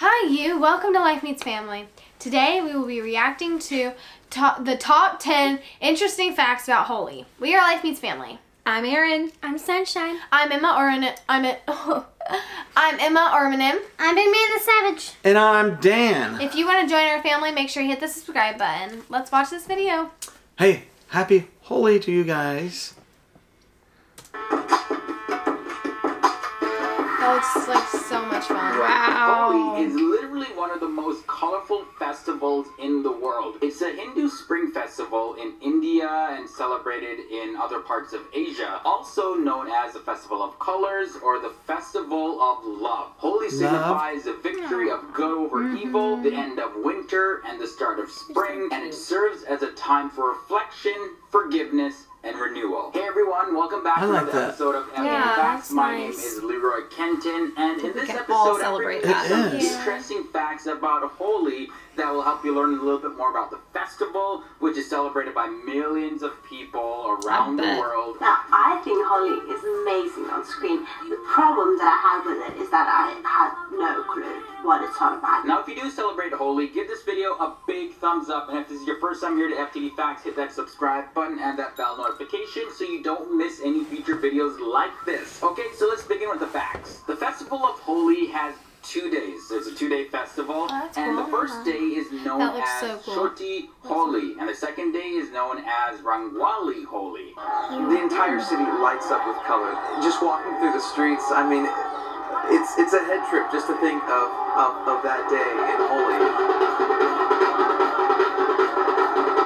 Hi you, welcome to Life Meets Family. Today we will be reacting to the top 10 interesting facts about Holi. We are Life Meets Family. I'm Erin. I'm Sunshine. I'm Emma Ormanem. I'm Emma Ormanem. I'm Amanda Savage. And I'm Dan. If you want to join our family, make sure you hit the subscribe button. Let's watch this video. Hey, happy Holi to you guys. That looks like so much fun. Wow. Holi is literally one of the most colorful festivals in the world. It's a Hindu spring festival in India and celebrated in other parts of Asia, also known as the Festival of Colors or the Festival of Love. Holi signifies the victory of good over evil, the end of winter, and the start of spring, and it serves as a time for reflection, forgiveness, and renewal. Hey everyone, welcome back to another episode of Epic Facts. My name is Leroy Kenton, and in this episode I'm bringing you some interesting facts about Holi that will help you learn a little bit more about the festival, which is celebrated by millions of people around the world. Now, I think Holi is amazing on screen. The problem that I have with it is that I had no clue what it's all about. Now, if you do celebrate Holi, give this video a big thumbs up, and if this is your first time here to FTD Facts, hit that subscribe button and that bell notification so you don't miss any future videos like this. Okay, so let's begin with the facts. The Festival of Holi has 2 days. It's a 2-day festival, and the first day is known as Choti Holi, and the second day is known as Rangwali Holi. The entire city lights up with color. Just walking through the streets, I mean, it's a head trip just to think of that day in Holi.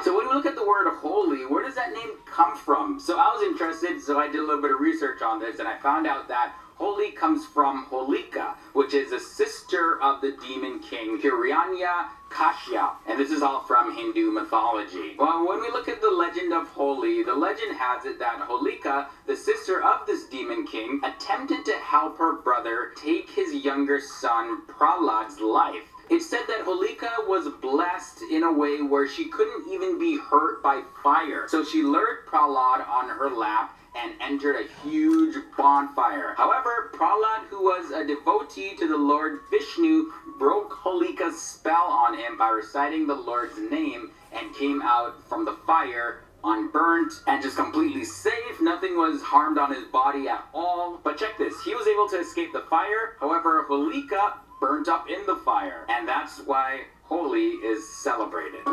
So when we look at the word Holi, where does that name come from? So I was interested, so I did a little bit of research on this, and I found out that Holi comes from Holika, which is a sister of the demon king Hiranyakashipu, and this is all from Hindu mythology. Well, when we look at the legend of Holi, the legend has it that Holika, the sister of this demon king, attempted to help her brother take his younger son Prahlad's life. It's said that Holika was blessed in a way where she couldn't even be hurt by fire, so she lured Prahlad on her lap and entered a huge bonfire. However, Prahlad, who was a devotee to the Lord Vishnu, broke Holika's spell on him by reciting the Lord's name and came out from the fire unburnt and just completely safe. Nothing was harmed on his body at all. But check this, he was able to escape the fire. However, Holika burnt up in the fire, and that's why Holi is celebrated. A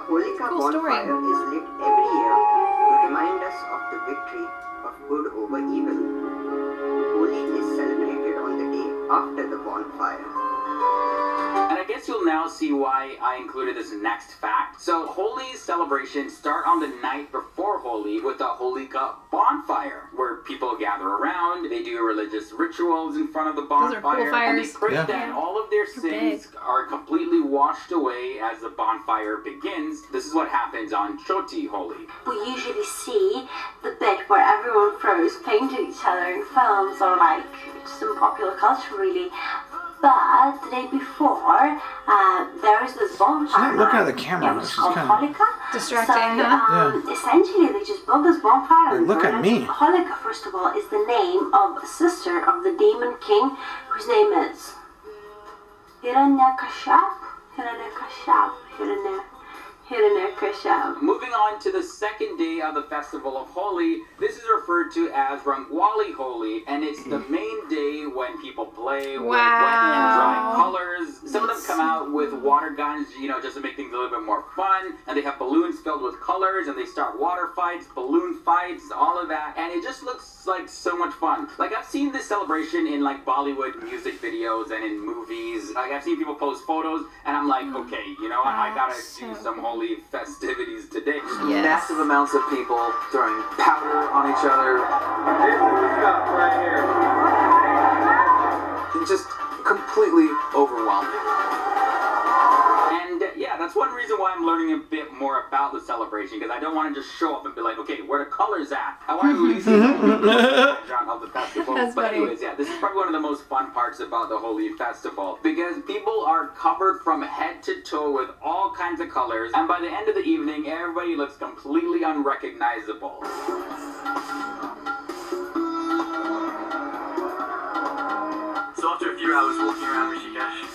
Holika bonfire is lit every year to remind us of the victory of good over evil. Holi is celebrated on the day after the bonfire. And I guess you'll now see why I included this next fact. So Holi's celebrations start on the night before Holi with a Holika bonfire, where people gather around, they do religious rituals in front of the bonfire, and they pray that all of their sins are completely washed away as the bonfire begins. This is what happens on Choti Holi. We usually see the bit where everyone throws paint at each other in films or like some popular culture really. But the day before, there is this bonfire. She's not looking at the camera. It's called Holika. Distracting, so, essentially, they just build this bonfire. And look at me. Holika, first of all, is the name of a sister of the demon king, whose name is Hiranyakashipu. Moving on to the second day of the Festival of Holi, this is referred to as Rangwali Holi, and it's the main day when people play with wet and dry colors. Some of them come out with water guns, you know, just to make things a little bit more fun, and they have balloons filled with colors, and they start water fights, balloon fights, all of that, and it just looks like so much fun. Like, I've seen this celebration in like Bollywood music videos and in movies. Like, I've seen people post photos, and I'm like, okay, you know what, I gotta do some Holi festivities today. Massive amounts of people throwing powder on each other. This is the stuff right here. Just completely overwhelming. And yeah, that's one reason why I'm learning a bit more about the celebration, because I don't want to just show up and be like, okay, where the colors at? I want to at least see the background of the festival. But anyways, yeah, this is probably one of the most fun parts about the Holi festival, because people are covered from head to toe with all kinds of colors, and by the end of the evening, everybody looks completely unrecognizable. So after a few hours walking around Rishikesh,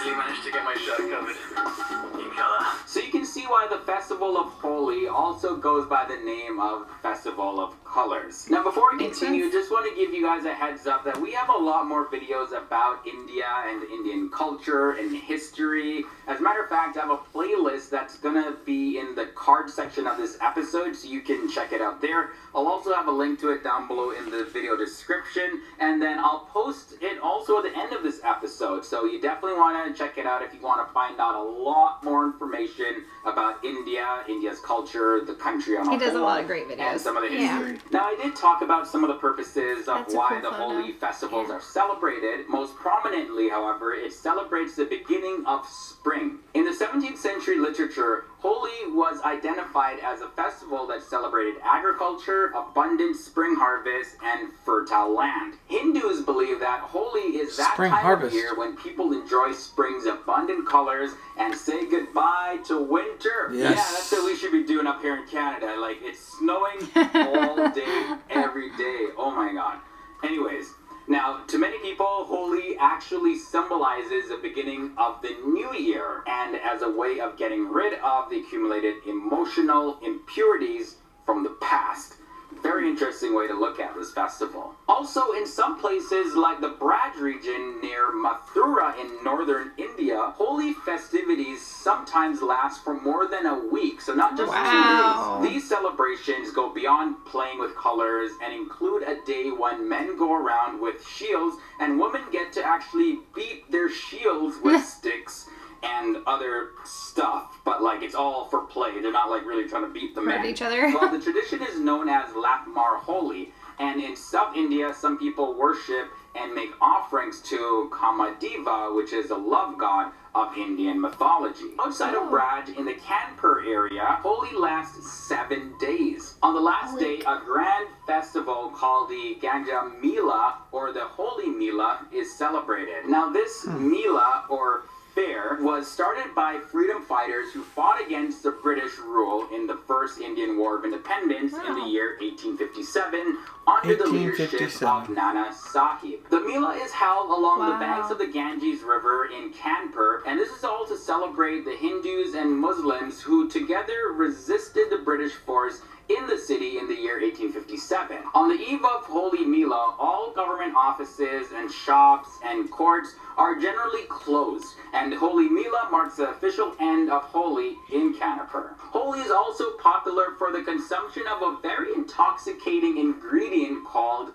actually managed to get my shirt covered in color. So you can see why the Festival of Holi also goes by the name of Festival of Colors. Now before we continue, just want to give you guys a heads up that we have a lot more videos about India and Indian culture and history. As a matter of fact, I have a playlist that's gonna be in the card section of this episode, so you can check it out there. I'll also have a link to it down below in the video description, and then I'll post it also at the end of this episode, so you definitely want to check it out if you want to find out a lot more information about India, India's culture, the country on a whole. He does a lot of great videos. And some of the history. Now, I did talk about some of the purposes of why the Holi festivals are celebrated. Most prominently, however, it celebrates the beginning of spring. In the 17th century literature, Holi was identified as a festival that celebrated agriculture, abundant spring harvest, and fertile land. Hindus believe that Holi is that time of year when people enjoy spring's abundant colors and say goodbye to winter. Yes. Yeah, that's what we should be doing up here in Canada. Like, it's snowing all day, every day. Oh my god. Anyways, now, to many people, Holi actually symbolizes the beginning of the new year, and as a way of getting rid of the accumulated emotional impurities from the past. Very interesting way to look at this festival. Also, in some places like the Braj region near Mathura in northern India, Holi festivities sometimes last for more than a week. So not just 2 days. These celebrations go beyond playing with colors and include a day when men go around with shields and women get to actually beat their shields with sticks and other stuff, but like it's all for play. They're not like really trying to beat the men. each other. Well, the tradition is known as Lapmar Holi, and in South India, some people worship and make offerings to Kamadeva, which is a love god of Indian mythology. Outside of Braj, in the Kanpur area, Holi lasts 7 days. On the last day, a grand festival called the Ganja Mela, or the Holi Mela, is celebrated. Now this Mela, or fair, was started by freedom fighters who fought against the British rule in the First Indian War of Independence in the year 1857 under the leadership of Nana Sahib. The Mela is held along the banks of the Ganges River in Kanpur, and this is all to celebrate the Hindus and Muslims who together resisted the British force in the city in the year 1857. On the eve of Holi Mela, all government offices and shops and courts are generally closed, and Holi Mela marks the official end of Holi in Kanpur. Holi is also popular for the consumption of a very intoxicating ingredient called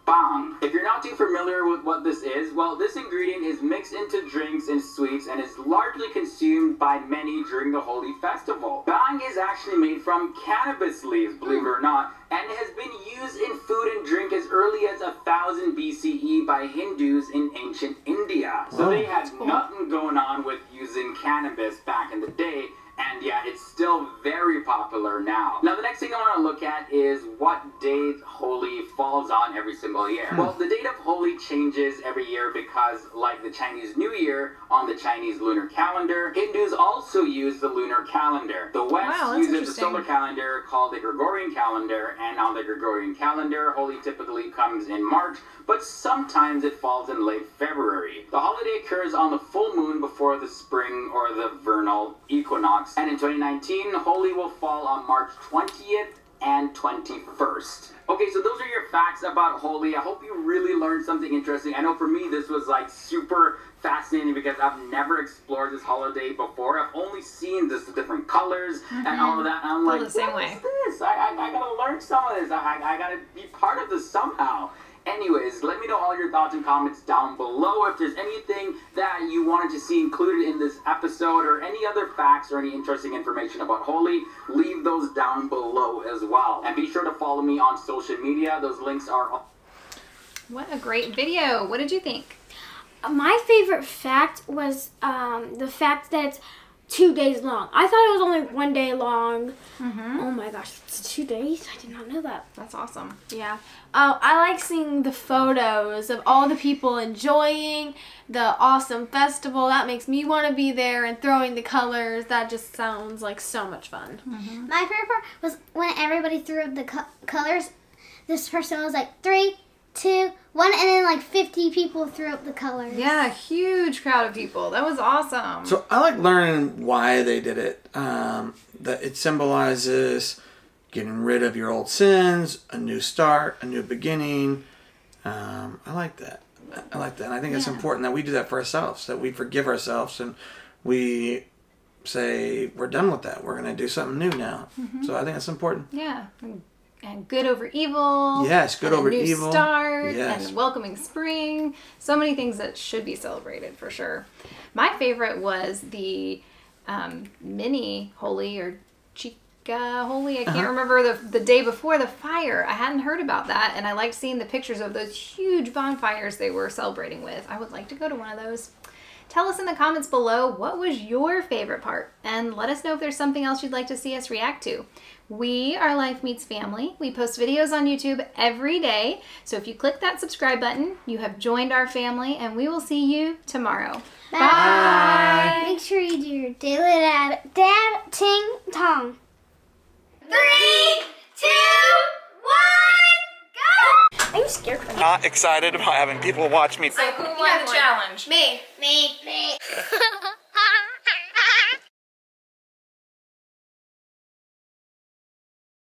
bang. If you're not too familiar with what this is, well, this ingredient is mixed into drinks and sweets and is largely consumed by many during the Holi festival. Bang is actually made from cannabis leaves, believe it or not, and has been used in food and drink as early as 1000 BCE by Hindus in ancient India. So they had nothing going on with using cannabis back in the day. And yeah, it's still very popular now. Now, the next thing I want to look at is what date Holi falls on every single year. Well, the date of Holi changes every year because, like the Chinese New Year on the Chinese lunar calendar, Hindus also use the lunar calendar. The West uses the solar calendar called the Gregorian calendar, and on the Gregorian calendar, Holi typically comes in March, but sometimes it falls in late February. The holiday occurs on the full moon before the spring or the vernal equinox. And in 2019, Holi will fall on March 20th and 21st. Okay, so those are your facts about Holi. I hope you really learned something interesting. I know for me, this was like super fascinating because I've never explored this holiday before. I've only seen the different colors and all of that. And I'm like, what is this? I gotta learn some of this. I gotta be part of this somehow. Anyways, let me know all your thoughts and comments down below. If there's anything that you wanted to see included in this episode or any other facts or any interesting information about Holi, leave those down below as well. And be sure to follow me on social media. Those links are... What a great video. What did you think? My favorite fact was the fact that it's 2 days long. I thought it was only 1 day long. Oh my gosh, it's 2 days? I did not know that. That's awesome. Yeah. I like seeing the photos of all the people enjoying the awesome festival. That makes me want to be there and throwing the colors. That just sounds like so much fun. My favorite part was when everybody threw the colors. This person was like 3, 2, 1, and then like 50 people threw up the colors. Yeah, huge crowd of people. That was awesome. So I like learning why they did it. That it symbolizes getting rid of your old sins, a new start, a new beginning. I like that. I like that. And I think it's important that we do that for ourselves, that we forgive ourselves and we say, we're done with that. We're going to do something new now. So I think that's important. Yeah. And good over evil. Yes, good over evil. New start. Yes. And welcoming spring. So many things that should be celebrated for sure. My favorite was the mini Holi or Chica Holi. I can't remember the day before the fire. I hadn't heard about that, and I liked seeing the pictures of those huge bonfires they were celebrating with. I would like to go to one of those. Tell us in the comments below what was your favorite part, and let us know if there's something else you'd like to see us react to. We are Life Meets Family. We post videos on YouTube every day, so if you click that subscribe button, you have joined our family, and we will see you tomorrow. Bye. Make sure you do your daily dad ting tong. 3, 2, 1, go! I'm scared for Not excited about having people watch me. So who won the challenge? Me. Me.